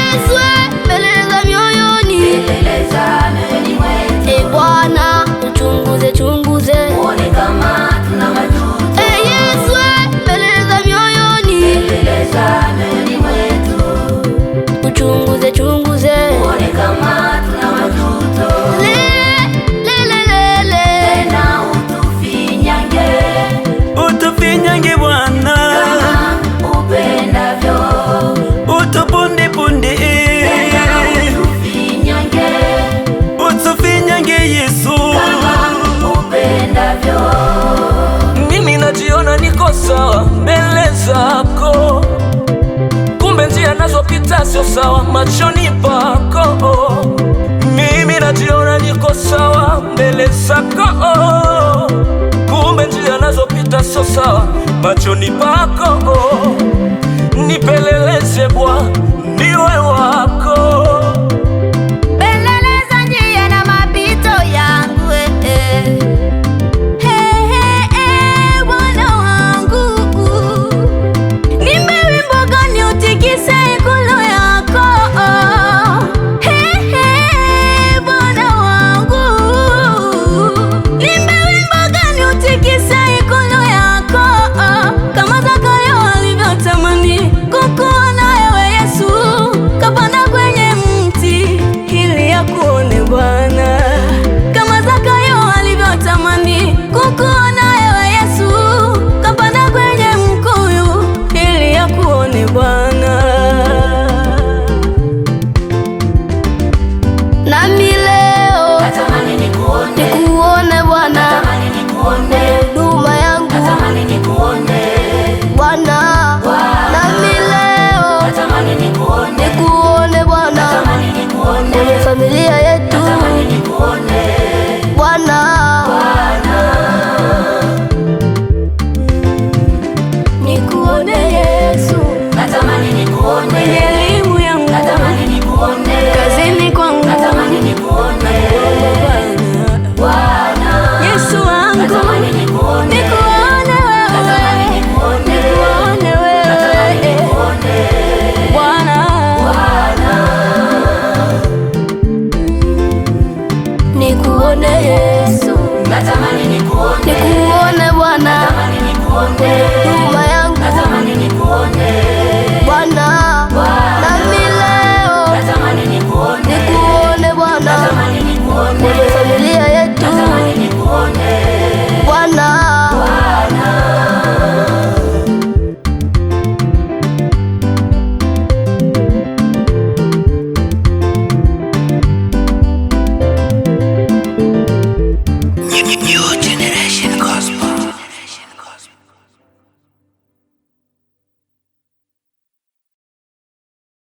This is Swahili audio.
Yesu, peleleza mioyoni mwetu. E Bwana, uchunguze chunguze, uone kama tuna majuto. Yesu, peleleza mioyoni mwetu. Uchunguze chunguze, uone kama tuna majuto. Tena utufinyange Bwana kama upendavyo. Utupundipundi, utufinyange Yesu kama upendavyo. Mimi najiona niko sawa mbele zako, kumbe njia nazopita sio sawa machoni pako. Mimi najiona niko sawa mbele zako, kumbe njia nazopita sio sawa machoni pako. Nipeleleze Bwana, niwe wako. Peleleza njia na mapito yangu, Bwana wangu. Nimbe wimbo gani utikise ikulu yako, Bwana wangu. Nimbe wimbo gani utikise ikulu yako, kama Zakayo alivyotamani kukuona ewe Yesu. Kapanda kwenye mti ili akuone Bwana, kama Zakayo alivyotamani kukuona ewe Yesu. Kapanda kwenye mkuyu ili akuone Bwana. Nami leo natamani nikuone Bwana, huduma yangu Bwana. Nami leo nikuone Bwana, familia